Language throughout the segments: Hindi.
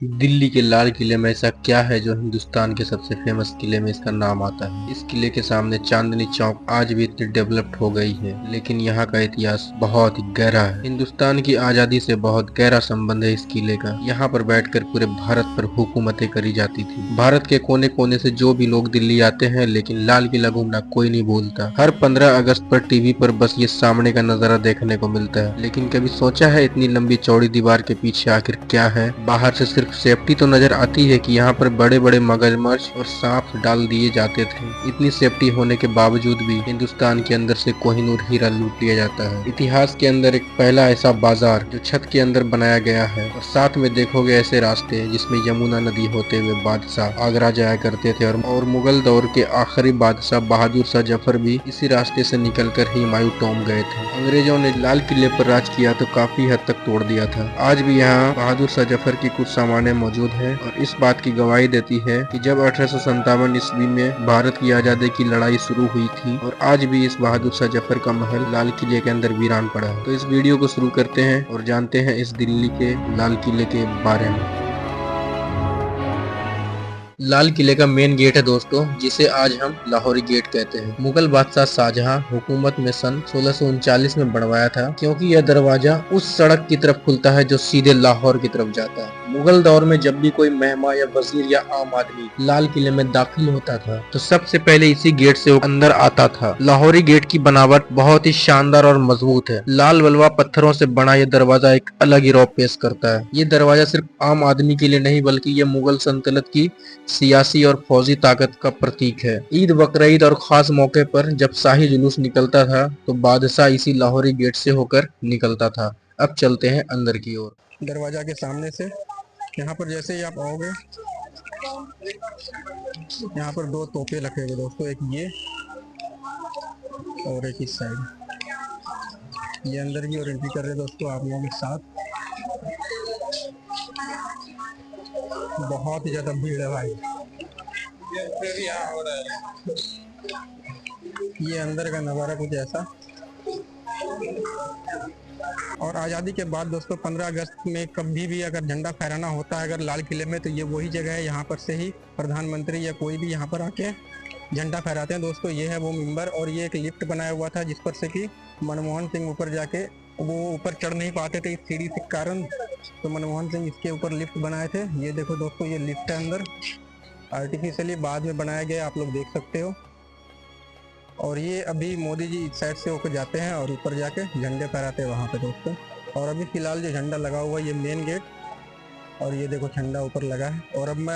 दिल्ली के लाल किले में ऐसा क्या है जो हिंदुस्तान के सबसे फेमस किले में इसका नाम आता है। इस किले के सामने चांदनी चौक आज भी इतनी डेवलप्ड हो गई है, लेकिन यहाँ का इतिहास बहुत ही गहरा है। हिंदुस्तान की आजादी से बहुत गहरा संबंध है इस किले का। यहाँ पर बैठकर पूरे भारत पर हुकूमतें करी जाती थी। भारत के कोने कोने से जो भी लोग दिल्ली आते हैं, लेकिन लाल किला घूमना कोई नहीं भूलता। हर 15 अगस्त पर टीवी पर बस ये सामने का नजारा देखने को मिलता है। लेकिन कभी सोचा है इतनी लंबी चौड़ी दीवार के पीछे आखिर क्या है? बाहर से सिर्फ सेफ्टी तो नजर आती है कि यहाँ पर बड़े बड़े मगरमच्छ और सांप डाल दिए जाते थे। इतनी सेफ्टी होने के बावजूद भी हिंदुस्तान के अंदर से कोहिनूर हीरा लूट लिया जाता है। इतिहास के अंदर एक पहला ऐसा बाजार जो छत के अंदर बनाया गया है, और साथ में देखोगे ऐसे रास्ते जिसमें यमुना नदी होते हुए बादशाह आगरा जाया करते थे, और मुगल दौर के आखिरी बादशाह बहादुर शाह जफर भी इसी रास्ते से निकलकर ही हुमायूं टॉम गए थे। अंग्रेजों ने लाल किले पर राज किया तो काफी हद तक तोड़ दिया था। आज भी यहाँ बहादुर शाह जफर की कुछ सामानें मौजूद है, और इस बात की गवाही देती है कि जब 1857 ईस्वी में भारत की आजादी की लड़ाई शुरू हुई थी, और आज भी इस बहादुर शाह जफर का महल लाल किले के अंदर वीरान पड़ा है। तो इस वीडियो को शुरू करते हैं और जानते हैं इस दिल्ली के लाल किले के बारे में। लाल किले का मेन गेट है दोस्तों, जिसे आज हम लाहौरी गेट कहते हैं। मुगल बादशाह शाहजहां हुकूमत में सन 1639 में बनवाया था, क्योंकि यह दरवाजा उस सड़क की तरफ खुलता है जो सीधे लाहौर की तरफ जाता है। मुगल दौर में जब भी कोई मेहमान या वजीर या आम आदमी लाल किले में दाखिल होता था, तो सबसे पहले इसी गेट से अंदर आता था। लाहौरी गेट की बनावट बहुत ही शानदार और मजबूत है। लाल बलवा पत्थरों से बना यह दरवाजा एक अलग ही रौब पेश करता है। ये दरवाजा सिर्फ आम आदमी के लिए नहीं, बल्कि ये मुगल सल्तनत की सियासी और फौजी ताकत का प्रतीक है। ईद, बकरीद और खास मौके पर जब शाही जुलूस निकलता था, तो बादशाह इसी लाहौरी गेट से होकर निकलता था। अब चलते हैं अंदर की ओर। दरवाजा के सामने से यहाँ पर जैसे ही आप आओगे, यहाँ पर दो तोपे रखे हुए दोस्तों, एक ये और एक इस साइड। ये अंदर की ओर एंट्री कर रहे दोस्तों आप लोगों के साथ। बहुत ही ज्यादा भीड़ है भाई। ये अंदर का नज़ारा कुछ ऐसा। और आज़ादी के बाद दोस्तों 15 अगस्त में कभी भी अगर झंडा फहराना होता है अगर लाल किले में, तो ये वही जगह है। यहाँ पर से ही प्रधानमंत्री या कोई भी यहाँ पर आके झंडा फहराते हैं दोस्तों। ये है वो मिंबर, और ये एक लिफ्ट बनाया हुआ था जिस पर से कि मनमोहन सिंह ऊपर जाके वो ऊपर चढ़ नहीं पाते थे इस सीढ़ी के कारण, तो मनमोहन सिंह इसके ऊपर लिफ्ट बनाए थे। ये देखो दोस्तों, ये लिफ्ट है अंदर, आर्टिफिशियली बाद में बनाया गया, आप लोग देख सकते हो। और ये अभी मोदी जी इस साइड से होकर जाते हैं और ऊपर जाके झंडे फहराते हैं वहाँ पे दोस्तों। और अभी फिलहाल जो झंडा लगा हुआ है ये मेन गेट, और ये देखो झंडा ऊपर लगा है। और अब मैं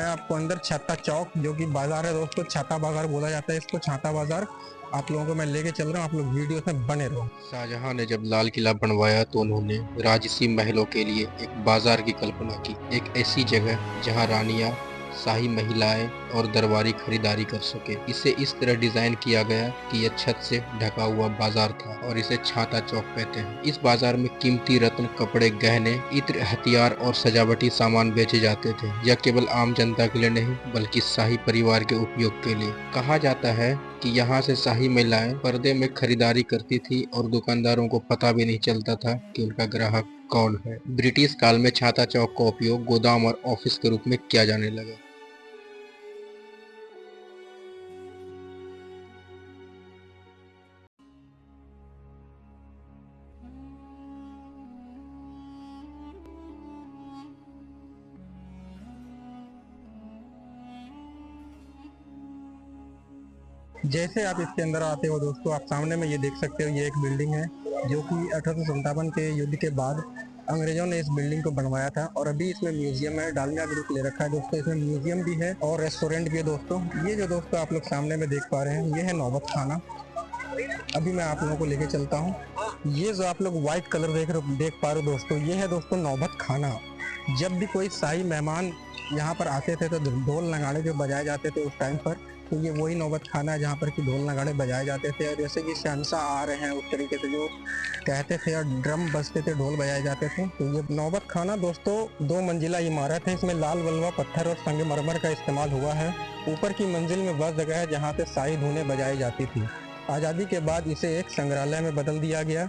आपको अंदर छाता चौक, जो कि बाजार है दोस्तों, छाता बाजार बोला जाता है इसको, छाता बाजार, आप लोगों को मैं लेके चल रहा हूँ। आप लोग वीडियो में बने रहो। शाहजहां ने जब लाल किला बनवाया तो उन्होंने राजसी महलों के लिए एक बाजार की कल्पना की। एक ऐसी जगह जहां रानियां, शाही महिलाएं और दरबारी खरीदारी कर सके। इसे इस तरह डिजाइन किया गया कि यह छत से ढका हुआ बाजार था, और इसे छाता चौक कहते हैं। इस बाजार में कीमती रत्न, कपड़े, गहने, इत्र, हथियार और सजावटी सामान बेचे जाते थे। यह केवल आम जनता के लिए नहीं, बल्कि शाही परिवार के उपयोग के लिए। कहा जाता है कि यहाँ से शाही महिलाएं पर्दे में खरीदारी करती थी, और दुकानदारों को पता भी नहीं चलता था कि उनका ग्राहक कौन है। ब्रिटिश काल में छाता चौक का उपयोग गोदाम और ऑफिस के रूप में किया जाने लगा। जैसे आप इसके अंदर आते हो दोस्तों, आप सामने में ये देख सकते हो, ये एक बिल्डिंग है जो कि 1857 के युद्ध के बाद अंग्रेजों ने इस बिल्डिंग को बनवाया था। और अभी इसमें म्यूजियम है, डालमिया ग्रुप ले रखा है दोस्तों। इसमें म्यूजियम भी है और रेस्टोरेंट भी है दोस्तों। ये जो दोस्तों आप लोग सामने में देख पा रहे हैं, ये है नौबत खाना। अभी मैं आप लोगों को लेके चलता हूँ। ये जो आप लोग व्हाइट कलर देख पा रहे हो दोस्तों, ये है दोस्तों नौबत खाना। जब भी कोई शाही मेहमान यहाँ पर आते थे तो ढोल नगाड़े जो बजाए जाते थे उस टाइम पर, तो ये वही नौबत खाना है जहाँ पर कि ढोल नगाड़े बजाए जाते थे। और जैसे कि शहंशाह आ रहे हैं उस तरीके से जो कहते थे, और ड्रम बजते थे, ढोल बजाए जाते थे। तो ये नौबत खाना दोस्तों 2 मंजिला इमारत है। इसमें लाल बलवा पत्थर और संगमरमर का इस्तेमाल हुआ है। ऊपर की मंजिल में वह जगह है जहाँ पे शाही धुनें बजाई जाती थी। आज़ादी के बाद इसे एक संग्रहालय में बदल दिया गया,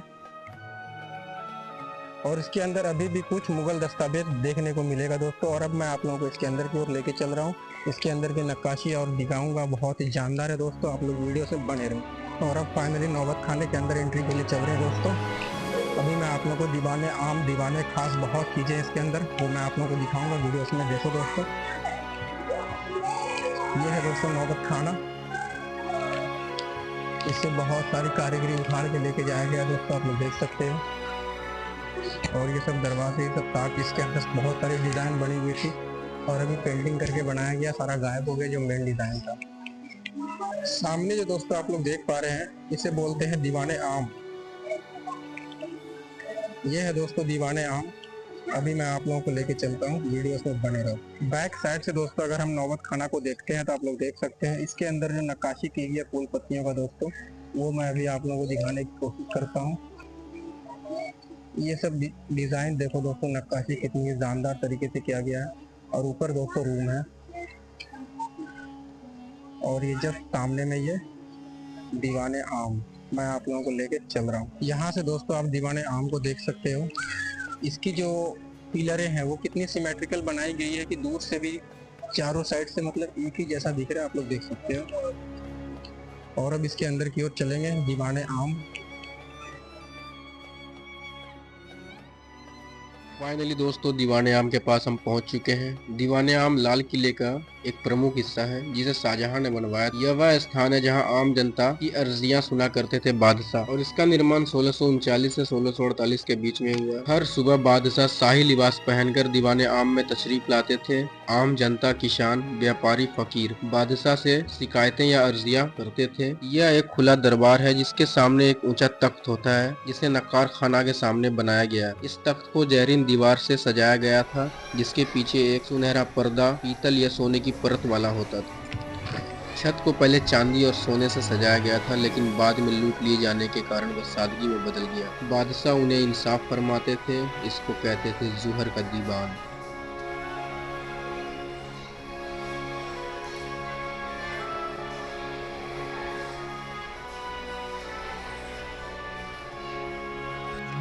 और इसके अंदर अभी भी कुछ मुगल दस्तावेज देखने को मिलेगा दोस्तों। और अब मैं आप लोगों को इसके अंदर की ओर लेके चल रहा हूँ। इसके अंदर की नक्काशी और दिखाऊंगा, बहुत ही जानदार है दोस्तों, आप लोग वीडियो से बने रहो। और अब फाइनली नौबत खाने के अंदर एंट्री के लिए चल रहे हैं दोस्तों। अभी मैं आप लोगों को दीवाने आम, दीवाने खास बहुत चीज़ें इसके अंदर, वो मैं आप लोगों को दिखाऊंगा वीडियो में। देखो दोस्तों, ये है दोस्तों नौबत खाना। इससे बहुत सारी कारीगरी उखाड़ के लेके जाया गया दोस्तों, आप लोग देख सकते हो। और ये सब दरवाजे, ये सब ताक, इसके अंदर बहुत सारी डिजाइन बनी हुई थी और अभी पेंटिंग करके बनाया गया, सारा गायब हो गया जो मेन डिजाइन था। सामने जो दोस्तों आप लोग देख पा रहे हैं, इसे बोलते हैं दीवाने आम। ये है दोस्तों दीवाने आम। अभी मैं आप लोगों को लेके चलता हूँ, वीडियोस में बने रहो। बैक साइड से दोस्तों अगर हम नौबत खाना को देखते हैं तो आप लोग देख सकते हैं, इसके अंदर जो नक्काशी की गई है फूल पत्तियों का दोस्तों, वो मैं अभी आप लोगों को दिखाने की कोशिश करता हूँ। ये सब डिजाइन देखो दोस्तों, नक्काशी कितनी जानदार तरीके से किया गया है। और ऊपर दोस्तों रूम है, और ये जस्ट सामने में ये दीवाने आम मैं आप लोगों को लेके चल रहा हूँ। यहाँ से दोस्तों आप दीवाने आम को देख सकते हो। इसकी जो पिलरें हैं वो कितनी सिमेट्रिकल बनाई गई है कि दूर से भी चारों साइड से मतलब एक ही जैसा दिख रहा है, आप लोग देख सकते हो। और अब इसके अंदर की ओर चलेंगे, दीवाने आम। फाइनली दोस्तों दीवाने आम के पास हम पहुंच चुके हैं। दीवाने आम लाल किले का एक प्रमुख हिस्सा है जिसे शाहजहां ने बनवाया। यह वह स्थान है जहां आम जनता की अर्जियां सुना करते थे बादशाह, और इसका निर्माण 1639 से 1648 के बीच में हुआ। हर सुबह बादशाह शाही लिबास पहनकर दीवाने आम में तशरीफ लाते थे। आम जनता, किसान, व्यापारी, फकीर बादशाह से शिकायतें या अर्जियां करते थे। यह एक खुला दरबार है जिसके सामने एक ऊंचा तख्त होता है जिसे नक्कार खाना के सामने बनाया गया है। इस तख्त को जैरीन दीवार से सजाया गया था जिसके पीछे एक सुनहरा पर्दा पीतल या सोने की परत वाला होता था। छत को पहले चांदी और सोने से सजाया गया था, लेकिन बाद में लूट लिए जाने के कारण वह सादगी में बदल गया। बादशाह उन्हें इंसाफ फरमाते थे। इसको कहते थे जुहर का दीवान।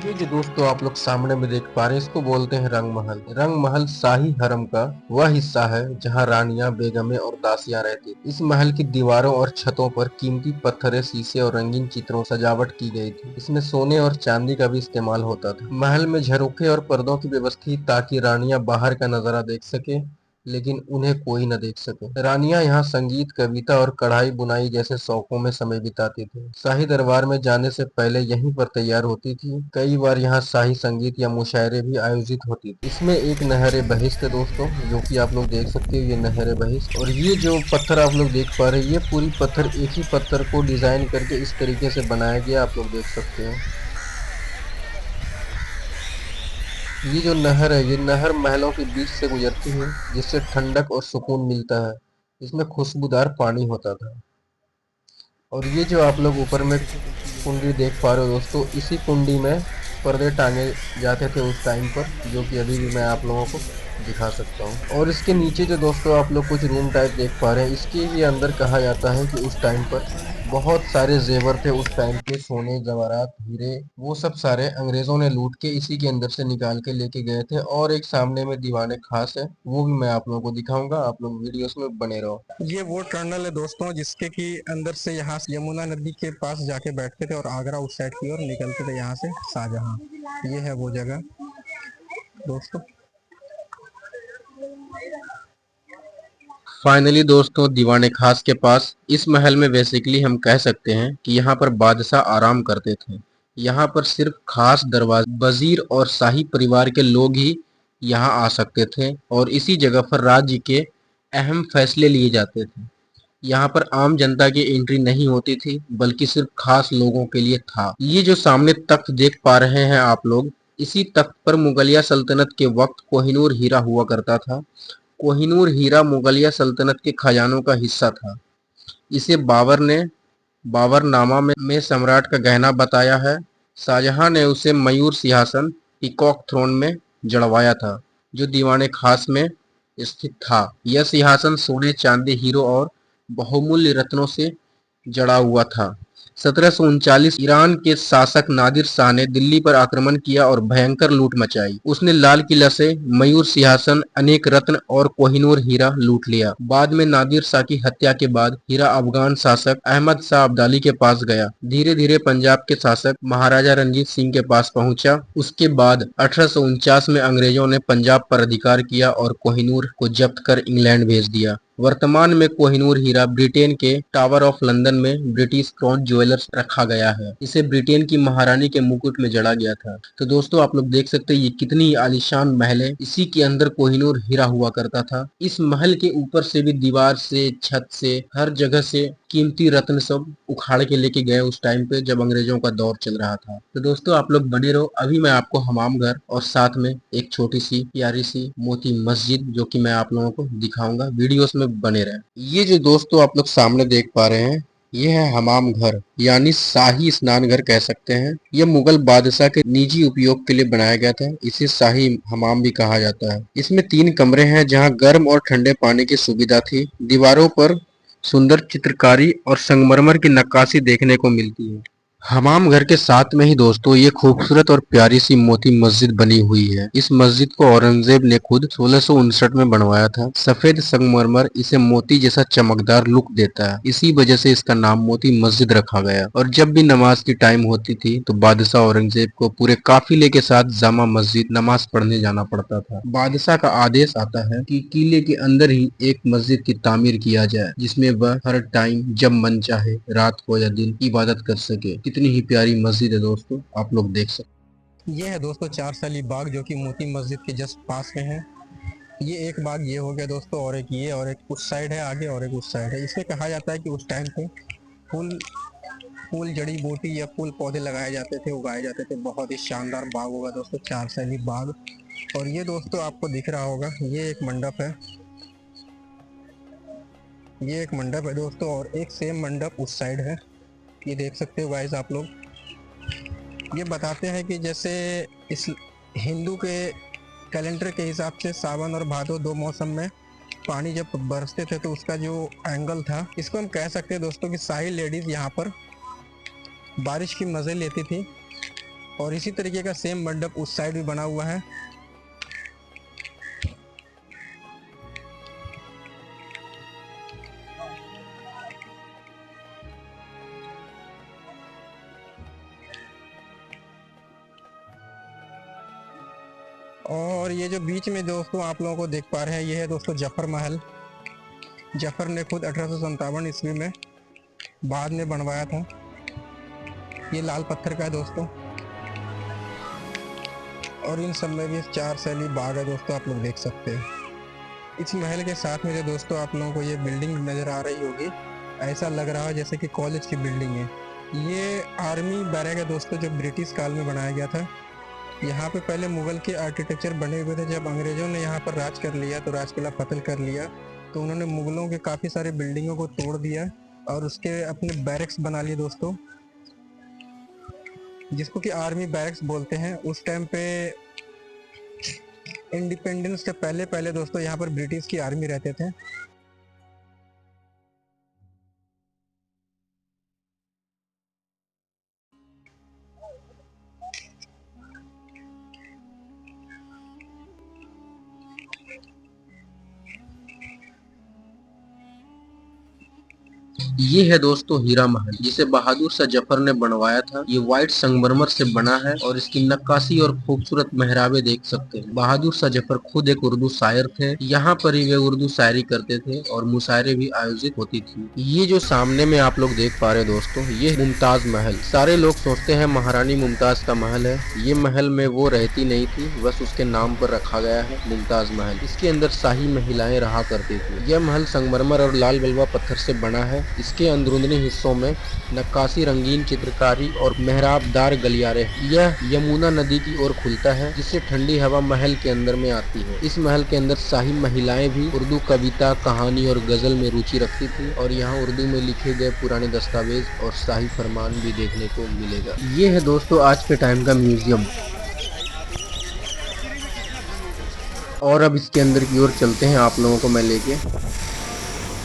ये जो दोस्तों आप लोग सामने में देख पा रहे हैं, इसको बोलते हैं रंग महल। रंग महल शाही हरम का वह हिस्सा है जहां रानियां, बेगमें और दासियां रहती। इस महल की दीवारों और छतों पर कीमती पत्थरें, शीशे और रंगीन चित्रों सजावट की गई थी। इसमें सोने और चांदी का भी इस्तेमाल होता था। महल में झरोखे और पर्दों की व्यवस्था थी ताकि रानियां बाहर का नजारा देख सके लेकिन उन्हें कोई न देख सके। रानियां यहाँ संगीत, कविता और कढ़ाई बुनाई जैसे शौकों में समय बिताती थी। शाही दरबार में जाने से पहले यहीं पर तैयार होती थी। कई बार यहाँ शाही संगीत या मुशायरे भी आयोजित होती थी। इसमें एक नहर बहिश्त है दोस्तों, जो कि आप लोग देख सकते हो, ये नहर बहिश्त। और ये जो पत्थर आप लोग देख पा रहे हैं, ये पूरी पत्थर एक ही पत्थर को डिजाइन करके इस तरीके से बनाया गया, आप लोग देख सकते हो। ये जो नहर है, ये नहर महलों के बीच से गुजरती है जिससे ठंडक और सुकून मिलता है। इसमें खुशबूदार पानी होता था। और ये जो आप लोग ऊपर में कुंडी देख पा रहे हो दोस्तों, इसी कुंडी में पर्दे टांगे जाते थे उस टाइम पर, जो कि अभी भी मैं आप लोगों को दिखा सकता हूँ। और इसके नीचे जो दोस्तों आप लोग कुछ रूम टाइप देख पा रहे हैं, इसके भी अंदर कहा जाता है कि उस टाइम पर बहुत सारे जेवर थे। उस टाइम के सोने, जवाहरात, हीरे, वो सब सारे अंग्रेजों ने लूट के इसी के अंदर से निकाल के लेके गए थे। और एक सामने में दीवाने खास है, वो भी मैं आप लोगों को दिखाऊंगा, आप लोग वीडियोस में बने रहो। ये वो टनल है दोस्तों जिसके की अंदर से यहाँ से यमुना नदी के पास जाके बैठते थे और आगरा उस साइड की ओर निकलते थे, यहाँ से शाहजहां। ये है वो जगह दोस्तों। फाइनली दोस्तों दीवाने खास के पास इस महल में बेसिकली हम कह सकते हैं कि यहाँ पर बादशाह आराम करते थे। यहाँ पर सिर्फ खास दरवाजे, वजीर और शाही परिवार के लोग ही यहाँ आ सकते थे, और इसी जगह पर राज्य के अहम फैसले लिए जाते थे। यहाँ पर आम जनता की एंट्री नहीं होती थी, बल्कि सिर्फ खास लोगों के लिए था। ये जो सामने तख्त देख पा रहे हैं आप लोग, इसी तख्त पर मुगलिया सल्तनत के वक्त कोहिनूर हीरा हुआ करता था। कोहिनूर हीरा मुगलिया सल्तनत के खजानों का हिस्सा था। इसे बाबर ने बाबरनामा में सम्राट का गहना बताया है। शाहजहां ने उसे मयूर सिंहासन, पीकॉक थ्रोन में जड़वाया था, जो दीवाने खास में स्थित था। यह सिंहासन सोने, चांदी, हीरो और बहुमूल्य रत्नों से जड़ा हुआ था। 1739 ईरान के शासक नादिर शाह ने दिल्ली पर आक्रमण किया और भयंकर लूट मचाई। उसने लाल किला से मयूर सिंहासन, अनेक रत्न और कोहिनूर हीरा लूट लिया। बाद में नादिर शाह की हत्या के बाद हीरा अफगान शासक अहमद शाह अब्दाली के पास गया। धीरे धीरे पंजाब के शासक महाराजा रंजीत सिंह के पास पहुंचा। उसके बाद 1849 में अंग्रेजों ने पंजाब पर अधिकार किया और कोहिनूर को जब्त कर इंग्लैंड भेज दिया। वर्तमान में कोहिनूर हीरा ब्रिटेन के टावर ऑफ लंदन में ब्रिटिश क्राउन ज्वेलर्स रखा गया है। इसे ब्रिटेन की महारानी के मुकुट में जड़ा गया था। तो दोस्तों आप लोग देख सकते हैं ये कितनी आलीशान महल है। इसी के अंदर कोहिनूर हीरा हुआ करता था। इस महल के ऊपर से भी, दीवार से, छत से, हर जगह से कीमती रत्न सब उखाड़ के लेके गए उस टाइम पे जब अंग्रेजों का दौर चल रहा था। तो दोस्तों आप लोग बने रहो। अभी मैं आपको हमाम घर और साथ में एक छोटी सी प्यारी सी मोती मस्जिद जो कि मैं आप लोगों को दिखाऊंगा, वीडियोस में बने रहे। ये जो दोस्तों आप लोग सामने देख पा रहे हैं ये है हमाम घर, यानी शाही स्नान घर कह सकते हैं। यह मुगल बादशाह के निजी उपयोग के लिए बनाया गया था। इसे शाही हमाम भी कहा जाता है। इसमें 3 कमरे हैं जहां गर्म और ठंडे पानी की सुविधा थी। दीवारों पर सुंदर चित्रकारी और संगमरमर की नक्काशी देखने को मिलती है। हमाम घर के साथ में ही दोस्तों ये खूबसूरत और प्यारी सी मोती मस्जिद बनी हुई है। इस मस्जिद को औरंगजेब ने खुद 1659 में बनवाया था। सफेद संगमरमर इसे मोती जैसा चमकदार लुक देता है। इसी वजह से इसका नाम मोती मस्जिद रखा गया। और जब भी नमाज की टाइम होती थी तो बादशाह औरंगजेब को पूरे काफिले के साथ जामा मस्जिद नमाज पढ़ने जाना पड़ता था। बादशाह का आदेश आता है कि किले के अंदर ही एक मस्जिद की तामीर किया जाए जिसमें वह हर टाइम जब मन चाहे, रात हो या दिन, इबादत कर सके। कितनी ही प्यारी मस्जिद है दोस्तों, आप लोग देख सकते। ये है दोस्तों 4 साली बाग जो कि मोती मस्जिद के जस्ट पास में है। ये एक बाग ये हो गया दोस्तों, और एक ये, और एक उस साइड है आगे, और एक उस साइड है। इसमें कहा जाता है कि उस टाइम पे फूल फूल जड़ी बूटी या फूल पौधे लगाए जाते थे, उगाए जाते थे। बहुत ही शानदार बाग होगा दोस्तों, 4 साली बाग। और ये दोस्तों आपको दिख रहा होगा, ये एक मंडप है। ये एक मंडप है दोस्तों, और एक सेम मंडप उस साइड है। ये देख सकते हो गाइस आप लोग। ये बताते हैं कि जैसे इस हिंदू के कैलेंडर के हिसाब से सावन और भादो 2 मौसम में पानी जब बरसते थे तो उसका जो एंगल था, इसको हम कह सकते हैं दोस्तों कि सारी लेडीज यहाँ पर बारिश की मज़े लेती थी। और इसी तरीके का सेम मंडप उस साइड भी बना हुआ है। और ये जो बीच में दोस्तों आप लोगों को देख पा रहे हैं, ये है दोस्तों जफर महल। जफर ने खुद 1857 ईस्वी में बाद में बनवाया था। ये लाल पत्थर का है दोस्तों। और इन सब में भी 4 शैली बाग है दोस्तों, आप लोग देख सकते हैं। इस महल के साथ में जो दोस्तों आप लोगों को ये बिल्डिंग नज़र आ रही होगी, ऐसा लग रहा है जैसे कि कॉलेज की बिल्डिंग है। ये आर्मी बैरक है दोस्तों, जो ब्रिटिश काल में बनाया गया था। यहाँ पे पहले मुगल के आर्किटेक्चर बने हुए थे। जब अंग्रेजों ने यहाँ पर राज कर लिया तो राज किला फतेह कर लिया, तो उन्होंने मुगलों के काफ़ी सारे बिल्डिंगों को तोड़ दिया और उसके अपने बैरक्स बना लिए दोस्तों, जिसको कि आर्मी बैरक्स बोलते हैं। उस टाइम पे इंडिपेंडेंस के पहले पहले दोस्तों यहाँ पर ब्रिटिश की आर्मी रहते थे। ये है दोस्तों हीरा महल, जिसे बहादुर शाह जफर ने बनवाया था। ये व्हाइट संगमरमर से बना है और इसकी नक्काशी और खूबसूरत मेहराबे देख सकते हैं। बहादुर शाह जफर खुद एक उर्दू शायर थे। यहाँ पर ही वे उर्दू शायरी करते थे और मुशायरे भी आयोजित होती थी। ये जो सामने में आप लोग देख पा रहे हैं दोस्तों, ये मुमताज महल। सारे लोग सोचते हैं महारानी मुमताज का महल है। ये महल में वो रहती नहीं थी, बस उसके नाम पर रखा गया है मुमताज महल। इसके अंदर शाही महिलाएं रहा करती थी। यह महल संगमरमर और लाल बलुआ पत्थर से बना है। इसके अंदरूनी हिस्सों में नक्काशी, रंगीन चित्रकारी और मेहराबदार गलियारे। यह यमुना नदी की ओर खुलता है, जिससे ठंडी हवा महल के अंदर में आती है। इस महल के अंदर शाही महिलाएं भी उर्दू कविता, कहानी और गजल में रुचि रखती थी और यहाँ उर्दू में लिखे गए पुराने दस्तावेज और शाही फरमान भी देखने को मिलेगा। ये है दोस्तों आज के टाइम का म्यूजियम। और अब इसके अंदर की ओर चलते हैं, आप लोगों को मैं लेके।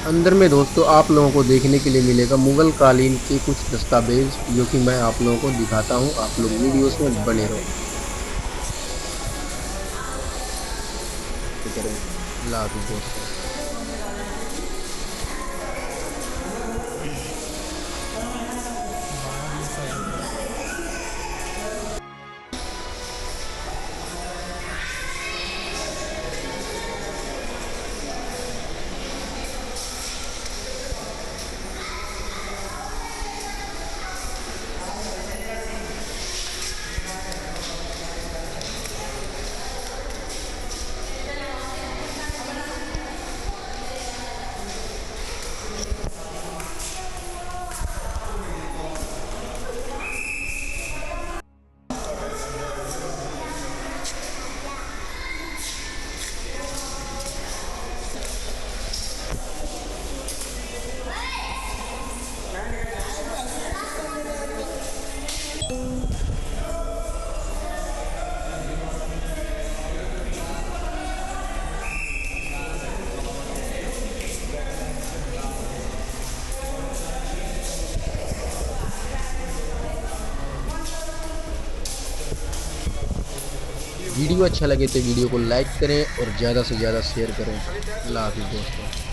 अंदर में दोस्तों आप लोगों को देखने के लिए मिलेगा मुगल कालीन के कुछ दस्तावेज, जो कि मैं आप लोगों को दिखाता हूँ। आप लोग वीडियोस में बने रहो। अल्लाह हाफिज़ दोस्तों। वीडियो अच्छा लगे तो वीडियो को लाइक करें और ज़्यादा से ज़्यादा शेयर करें। अल्लाह हाफिज़ दोस्तों।